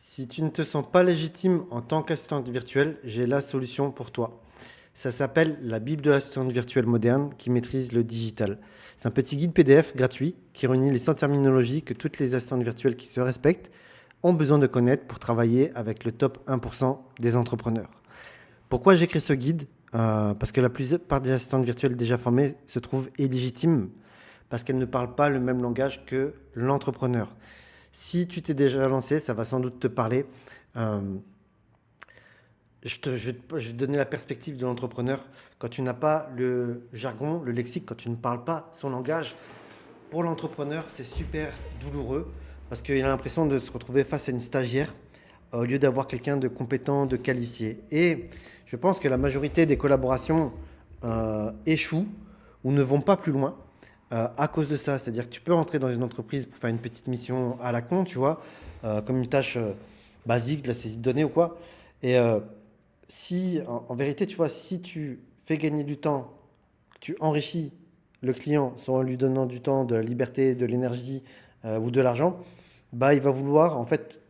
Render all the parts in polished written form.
Si tu ne te sens pas légitime en tant qu'assistante virtuelle, j'ai la solution pour toi. Ça s'appelle la Bible de l'assistante virtuelle moderne qui maîtrise le digital. C'est un petit guide PDF gratuit qui réunit les 100 terminologies que toutes les assistantes virtuelles qui se respectent ont besoin de connaître pour travailler avec le top 1% des entrepreneurs. Pourquoi j'écris ce guide Parce que la plupart des assistantes virtuelles déjà formées se trouvent illégitimes parce qu'elles ne parlent pas le même langage que l'entrepreneur. Si tu t'es déjà lancé, ça va sans doute te parler. Euh, je vais te donner la perspective de l'entrepreneur. Quand tu n'as pas le jargon, le lexique, quand tu ne parles pas son langage, pour l'entrepreneur, c'est super douloureux parce qu'il a l'impression de se retrouver face à une stagiaire au lieu d'avoir quelqu'un de compétent, de qualifié. Et je pense que la majorité des collaborations échouent ou ne vont pas plus loin à cause de ça. C'est-à-dire que tu peux rentrer dans une entreprise pour faire une petite mission à la con, tu vois, comme une tâche basique de la saisie de données ou quoi. Et si, en vérité, tu vois, si tu fais gagner du temps, tu enrichis le client soit en lui donnant du temps, de la liberté, de l'énergie ou de l'argent, bah, il va vouloir en fait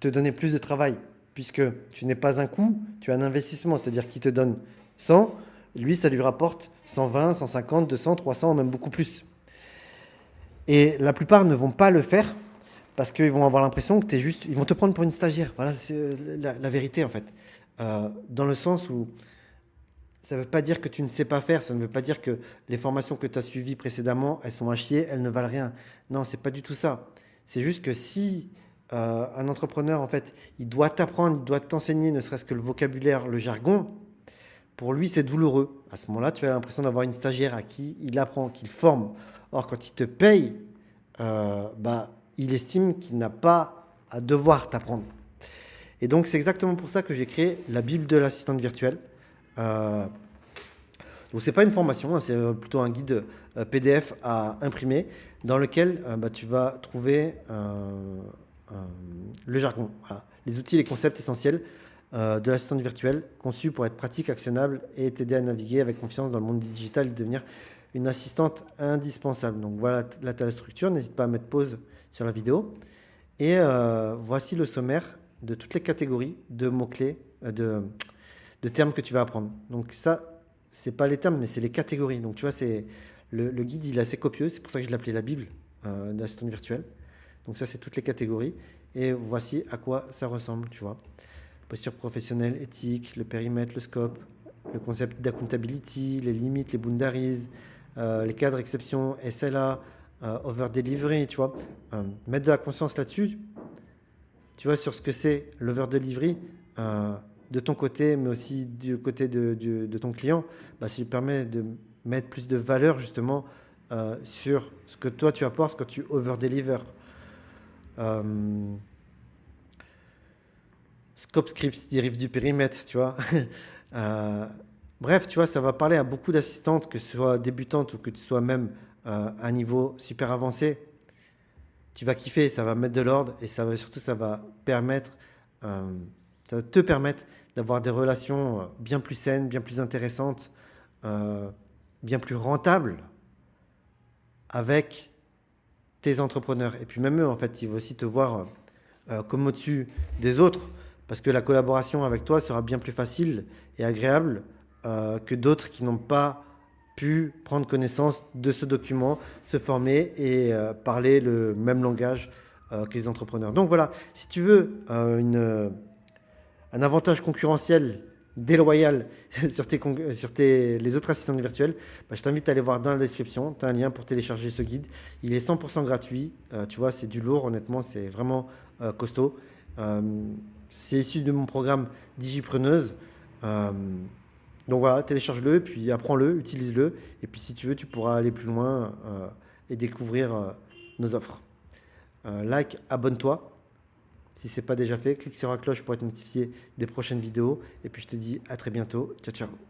te donner plus de travail puisque tu n'es pas un coût, tu as un investissement, c'est-à-dire qu'il te donne 100, lui ça lui rapporte 120, 150, 200, 300, même beaucoup plus. Et la plupart ne vont pas le faire parce qu'ils vont avoir l'impression que tu es juste, ils vont te prendre pour une stagiaire. Voilà, c'est la vérité en fait. Dans le sens où ça ne veut pas dire que tu ne sais pas faire, ça ne veut pas dire que les formations que tu as suivies précédemment, elles sont à chier, elles ne valent rien. Non, c'est pas du tout ça. C'est juste que si un entrepreneur, en fait, il doit t'apprendre, il doit t'enseigner, ne serait-ce que le vocabulaire, le jargon, pour lui, c'est douloureux. À ce moment-là, tu as l'impression d'avoir une stagiaire à qui il apprend, qu'il forme. Or, quand il te paye, bah, il estime qu'il n'a pas à devoir t'apprendre. Et donc, c'est exactement pour ça que j'ai créé la Bible de l'assistante virtuelle. Euh, donc, c'est pas une formation, hein, c'est plutôt un guide PDF à imprimer dans lequel bah, tu vas trouver euh, le jargon, voilà, les outils, les concepts essentiels de l'assistante virtuelle conçue pour être pratique, actionnable et t'aider à naviguer avec confiance dans le monde digital et devenir une assistante indispensable. Donc voilà, là tu as la structure, n'hésite pas à mettre pause sur la vidéo. Et voici le sommaire de toutes les catégories de mots-clés, de termes que tu vas apprendre. Donc ça, c'est pas les termes, mais c'est les catégories. Donc tu vois, c'est le guide, il est assez copieux, c'est pour ça que je l'appelais la Bible de l'assistante virtuelle. Donc ça, c'est toutes les catégories. Et voici à quoi ça ressemble, tu vois. Posture professionnelle, éthique, le périmètre, le scope, le concept d'accountability, les limites, les boundaries, les cadres, exceptions, SLA, over delivery, tu vois. Mettre de la conscience là-dessus, tu vois, sur ce que c'est l'over delivery, de ton côté, mais aussi du côté de ton client, bah, ça lui permet de mettre plus de valeur justement sur ce que toi tu apportes quand tu over deliver. Euh, Scope script dérive du périmètre, tu vois. Euh, bref, tu vois, ça va parler à beaucoup d'assistantes, que ce soit débutantes ou que tu sois même à un niveau super avancé. Tu vas kiffer, ça va mettre de l'ordre et ça va, surtout ça va permettre, euh, ça va te permettre d'avoir des relations bien plus saines, bien plus intéressantes, euh, bien plus rentables avec tes entrepreneurs. Et puis même eux, en fait, ils vont aussi te voir comme au-dessus des autres, parce que la collaboration avec toi sera bien plus facile et agréable que d'autres qui n'ont pas pu prendre connaissance de ce document, se former et parler le même langage que les entrepreneurs. Donc voilà, si tu veux un avantage concurrentiel déloyal sur les autres assistants virtuels, bah, je t'invite à aller voir dans la description. Tu as un lien pour télécharger ce guide. Il est 100% gratuit. Tu vois, c'est du lourd, honnêtement, c'est vraiment costaud. Euh, c'est issu de mon programme Digipreneuse. Euh, donc voilà, télécharge-le, puis apprends-le, utilise-le. Et puis si tu veux, tu pourras aller plus loin et découvrir nos offres. Like, abonne-toi. Si ce n'est pas déjà fait, clique sur la cloche pour être notifié des prochaines vidéos. Et puis je te dis à très bientôt. Ciao, ciao.